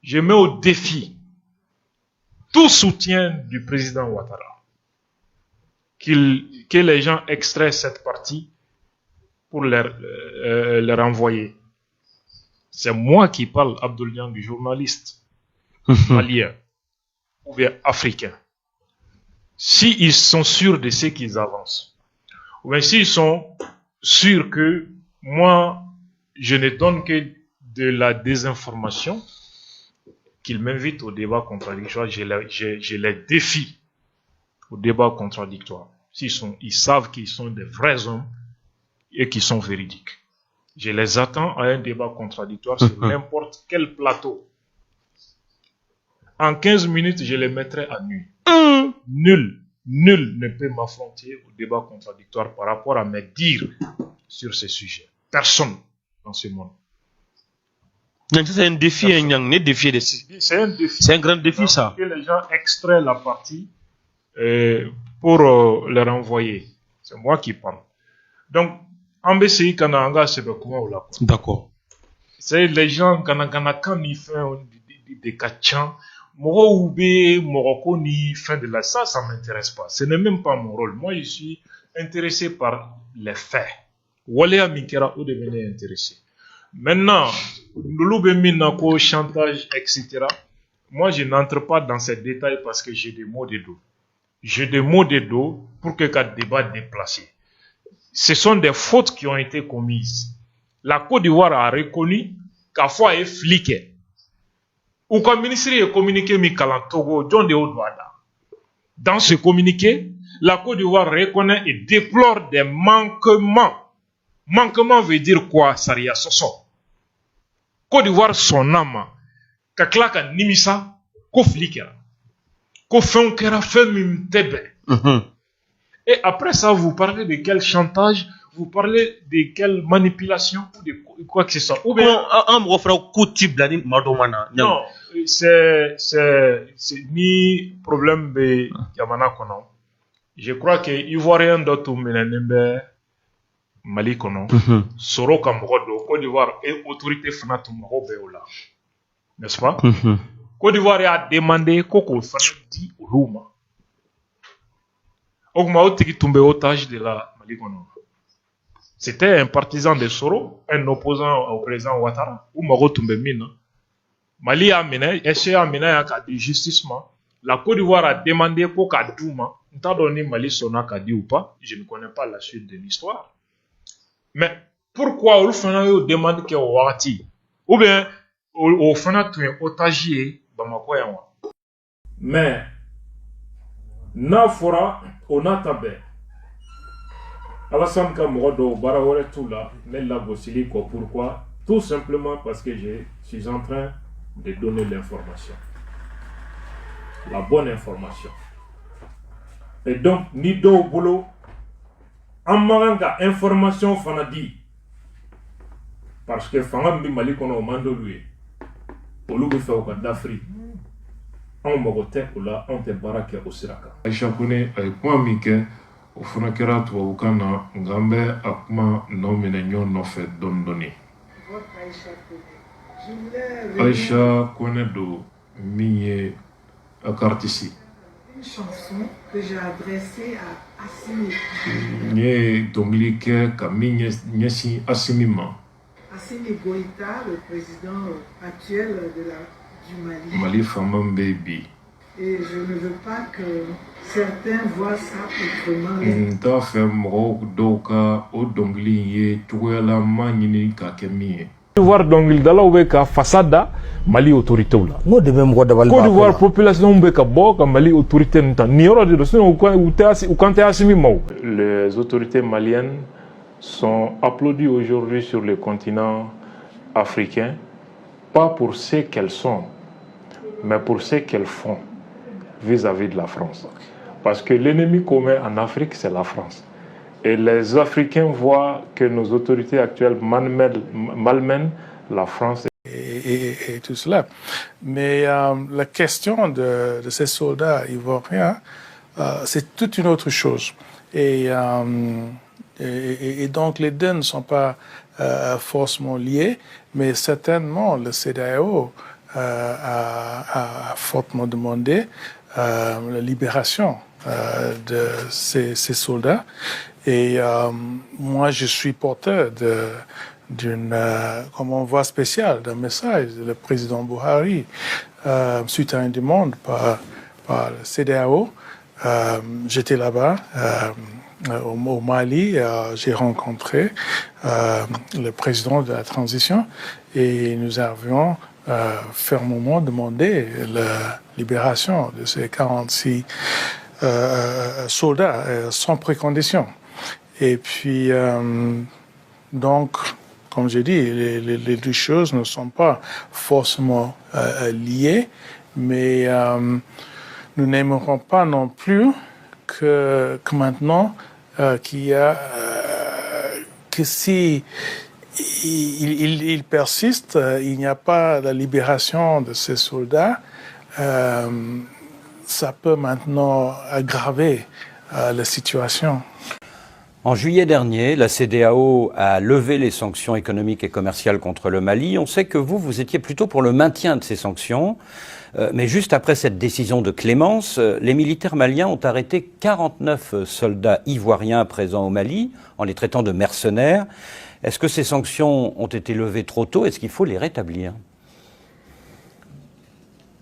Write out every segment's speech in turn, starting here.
je mets au défi tout soutien du président Ouattara. Que les gens extraient cette partie pour leur envoyer. C'est moi qui parle, Abdoul Niang, journaliste malien ou bien africain. S'ils sont sûrs de ce qu'ils avancent, ou bien s'ils sont sûrs que moi, je ne donne que de la désinformation, qu'ils m'invitent au débat contradictoire, je les défie au débat contradictoire. Ils savent qu'ils sont des vrais hommes et qu'ils sont véridiques. Je les attends à un débat contradictoire sur n'importe quel plateau. En 15 minutes, je les mettrai à nu. Nul ne peut m'affronter au débat contradictoire par rapport à mes dires sur ces sujets. Personne dans ce monde. C'est un défi, c'est un défi. C'est un grand défi, ça. Que les gens extraient la partie pour leur envoyer. C'est moi qui parle. Donc, en BCI, Kananga, c'est comment là. D'accord. C'est les gens, quand ils font des kachans, Morocco, ni fin de la ça m'intéresse pas. Ce n'est même pas mon rôle. Moi, je suis intéressé par les faits. Waléa Mikera, où devenez intéressé. Maintenant, Minako, chantage, etc. Moi, je n'entre pas dans ces détails parce que j'ai des mots de dos. J'ai des mots de dos pour que le débat déplacé. Ce sont des fautes qui ont été commises. La Côte d'Ivoire a reconnu qu'à fois est fliqué. Ou quand le ministre a communiqué Togo, John de Odouada. Dans ce communiqué, la Côte d'Ivoire reconnaît et déplore des manquements. Manquement veut dire quoi, Saria Soso? Côte d'Ivoire, son âme, Kaklaka Nimisa, ko fliquera. Ko fenkera femim tebe. Et après ça, vous parlez de quel chantage, vous parlez de quelle manipulation ou de quoi que ce soit. Ou bien, non, c'est ni problème de Yamana Kono. Je crois que Ivoirien d'autres Menanembe Mali Kono, Soro Kamrodo, Côte d'Ivoire et autorité Fanatou Marobeola. N'est-ce pas? Côte d'Ivoire a demandé Koko Fanati Uruma. Ogmao Tiki tombe otage de la Mali Kono. C'était un partisan de Soro, un opposant au président Ouattara, ou Maro Tumbemina. Mali a mené, et a mené à du justissement. La Côte d'Ivoire a demandé pour Kadouma, n'ta donné Mali Sona Kadi ou pas, je ne connais pas la suite de l'histoire. Mais pourquoi au final demande que Ouati, ou bien au final tu es otagier, Bamako Yawa. Mais, Nafora, on a tabé. Alassane Kamrodo, Barawale tout là, Nella Bossili, pourquoi? Tout simplement parce que je suis en train de donner l'information. La bonne information. Et donc, ni do boulot, en maranga information fanadi. Parce que Fangam Mali kono mando lui. Olu be fait au Kadafri. On mogote ola, on te barake au Siraka. Aisha Kone, kwa mike, au Funakera, tu wakana, ngambe, akma, nomine nyon nofe dondoni. Aisha Kone do, miye, akartisi. Une chanson que j'ai adressée à Assimi. Nye domilike kaminye nyesi Assimima. Assimi Goïta, le président actuel du Mali. Mali Famam Baby. Et je ne veux pas que certains voient ça autrement. Nta fait mro doka o dongli ye tuela manyini kakemie. Voir dongli dala ubeka fasada Mali autorité là. Ngo de même Côte d'Ivoire population ubeka boka Mali autorité nta nioro de sinon ou quand Assimi Mao. Les autorités maliennes sont applaudies aujourd'hui sur le continent africain, pas pour ce qu'elles sont, mais pour ce qu'elles font vis-à-vis de la France. Parce que l'ennemi commun en Afrique, c'est la France. Et les Africains voient que nos autorités actuelles malmènent la France. Et tout cela. Mais la question de ces soldats ivoiriens, c'est toute une autre chose. Et donc les deux ne sont pas forcément liés, mais certainement le CEDEAO a fortement demandé la libération de ces soldats. Et moi, je suis porteur d'une voix spéciale d'un message du président Buhari suite à une demande par le CEDEAO. J'étais là-bas au Mali, j'ai rencontré le président de la transition et nous avions fermement demandé la libération de ces 46 soldats sans précondition. Et puis, donc, comme j'ai dit, les deux choses ne sont pas forcément liées, mais nous n'aimerons pas non plus que maintenant qu'il y a que si il persiste, il n'y a pas la libération de ces soldats, ça peut maintenant aggraver la situation. En juillet dernier, la CEDEAO a levé les sanctions économiques et commerciales contre le Mali. On sait que vous étiez plutôt pour le maintien de ces sanctions. Mais juste après cette décision de clémence, les militaires maliens ont arrêté 49 soldats ivoiriens présents au Mali, en les traitant de mercenaires. Est-ce que ces sanctions ont été levées trop tôt? Est-ce qu'il faut les rétablir?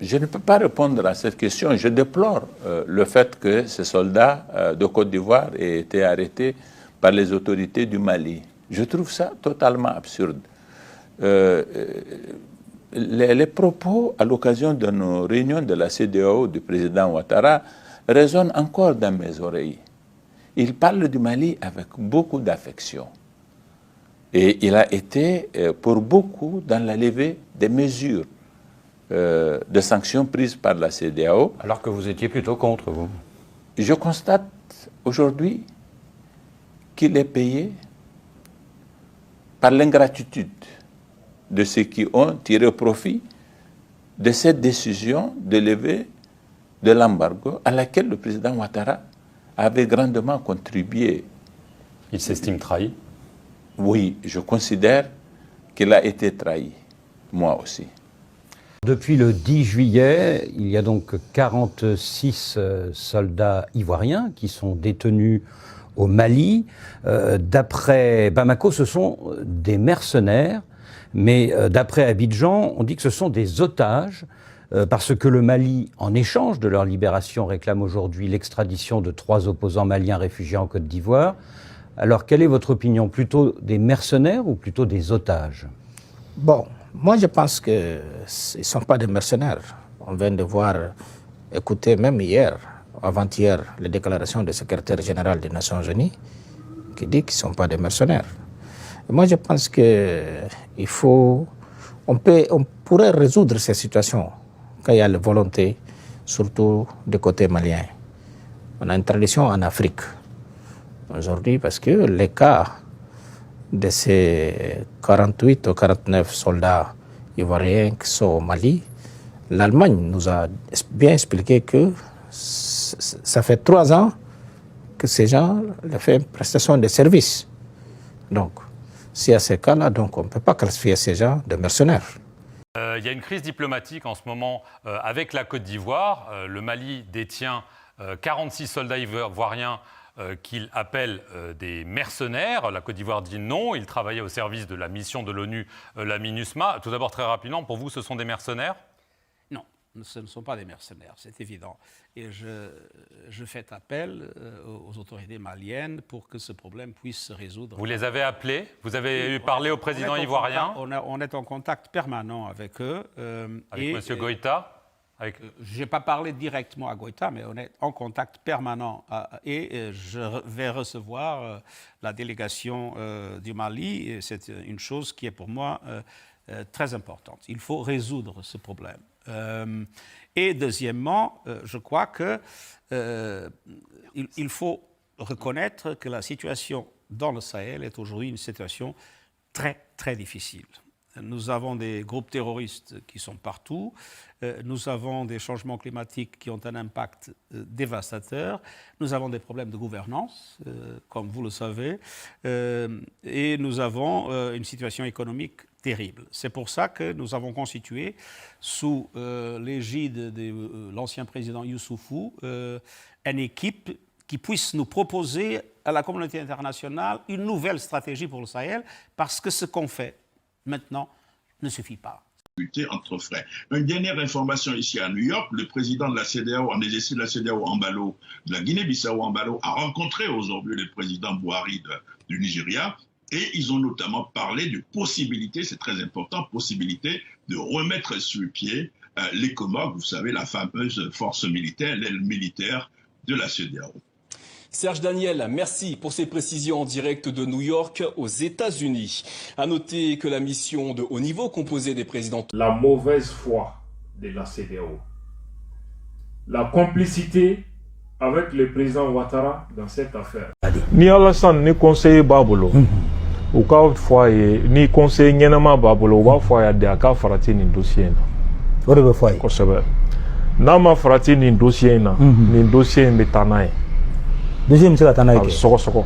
Je ne peux pas répondre à cette question. Je déplore le fait que ces soldats de Côte d'Ivoire aient été arrêtés par les autorités du Mali. Je trouve ça totalement absurde. Les propos à l'occasion de nos réunions de la CEDEAO du président Ouattara résonnent encore dans mes oreilles. Il parle du Mali avec beaucoup d'affection. Et il a été pour beaucoup dans la levée des mesures de sanctions prises par la CEDEAO. Alors que vous étiez plutôt contre, vous. Je constate aujourd'hui qu'il est payé par l'ingratitude de ceux qui ont tiré profit de cette décision de lever de l'embargo à laquelle le président Ouattara avait grandement contribué. Il s'estime trahi? Oui, je considère qu'il a été trahi, moi aussi. Depuis le 10 juillet, il y a donc 46 soldats ivoiriens qui sont détenus au Mali. D'après Bamako, ce sont des mercenaires, mais d'après Abidjan, on dit que ce sont des otages, parce que le Mali, en échange de leur libération, réclame aujourd'hui l'extradition de 3 opposants maliens réfugiés en Côte d'Ivoire. Alors, quelle est votre opinion? Plutôt des mercenaires ou plutôt des otages? Bon, moi je pense qu'ils ne sont pas des mercenaires. On vient de voir, écouter même hier, avant-hier, les déclarations du secrétaire général des Nations Unies qui dit qu'ils ne sont pas des mercenaires. Et moi je pense qu'il faut... On pourrait résoudre ces situations quand il y a la volonté, surtout du côté malien. On a une tradition en Afrique aujourd'hui parce que les cas de ces 48 ou 49 soldats ivoiriens qui sont au Mali, l'Allemagne nous a bien expliqué que ça fait 3 ans que ces gens ont fait une prestation de service. Donc, si à ces cas-là, donc on ne peut pas classifier ces gens de mercenaires. Il y a une crise diplomatique en ce moment avec la Côte d'Ivoire. Le Mali détient 46 soldats ivoiriens qu'il appelle des mercenaires. La Côte d'Ivoire dit non. Ils travaillaient au service de la mission de l'ONU, la MINUSMA. Tout d'abord, très rapidement, pour vous, ce sont des mercenaires? Non, ce ne sont pas des mercenaires, c'est évident. Et je fais appel aux autorités maliennes pour que ce problème puisse se résoudre. Vous les avez appelés? Vous avez parlé au président ivoirien? On est en contact permanent avec eux. Avec M. Goïta? Je n'ai pas parlé directement à Goïta, mais on est en contact permanent. Et je vais recevoir la délégation du Mali. Et c'est une chose qui est pour moi très importante. Il faut résoudre ce problème. Et deuxièmement, je crois qu'il faut reconnaître que la situation dans le Sahel est aujourd'hui une situation très, très difficile. Nous avons des groupes terroristes qui sont partout. Nous avons des changements climatiques qui ont un impact dévastateur. Nous avons des problèmes de gouvernance, comme vous le savez. Et nous avons une situation économique terrible. C'est pour ça que nous avons constitué, sous l'égide de l'ancien président Youssoufou, une équipe qui puisse nous proposer à la communauté internationale une nouvelle stratégie pour le Sahel, parce que ce qu'on fait maintenant ne suffit pas. Entre frères. Une dernière information ici à New York, le président de la CEDEAO, en exercice de la CEDEAO Embalo, de la Guinée-Bissau Embalo, a rencontré aujourd'hui le président Buhari du Nigeria, et ils ont notamment parlé de possibilité, c'est très important, possibilité de remettre sur pied l'ECOMOG, vous savez, la fameuse force militaire, l'aile militaire de la CEDEAO. Serge Daniel, merci pour ces précisions en direct de New York aux États-Unis. À noter que la mission de haut niveau composée des présidents... La mauvaise foi de la CEDEAO, la complicité avec le président Ouattara dans cette affaire. Ni Alassane ni conseiller Babolo, ou ka foye ni conseiller Nyenama Babolo, ou foye de aka farati ni dossier na. O de be foye. Kosebe. Na ma farati ni dossier na, ni dossier mbetana ye. Deuxième c'est la tanaïke. Soko soko.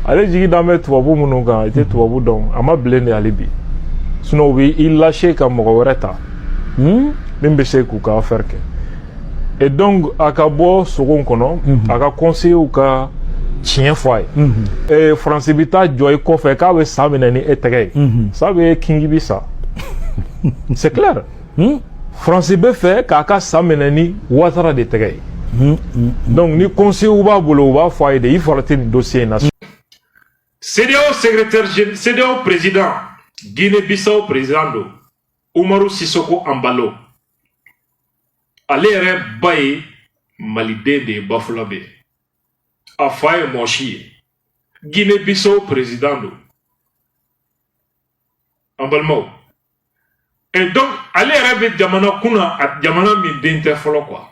Ale jigi dame tubabu munu kan, ite tubabu don, ama blende ale bi. Sinon oui, il lâché ka mɔgɔ wɛrɛ ta. Min bɛ se k'u ka affaire kɛ. Et donc a ka bɔ sogo kɔnɔ, a ka conseiller ka tiɲɛ fɔ a ye. France bi taa jɔ i kɔfɛ k'a bɛ sa minɛ ni e tɛgɛ ye. Ça bɛ kingi bi sa. C'est clair. France bɛ fɛ k'a ka sa minɛ ni Ouattara de tɛgɛ ye. Donc ni conseiller b'a bolo u b'a fɔ a ye de i farati nin dossier in na. CEDEAO secrétaire général, CEDEAO président, Guinée-Bissau président do, Umaru Sissoko Embalo. Ale yɛrɛ ba ye Maliden de ye Bafulabe. A fa ye mɔsi ye. Guinée-Bissau président do. An balimaw. Et donc ale yɛrɛ bɛ jamana kunna, a jamana min den tɛ fɔlɔ quoi.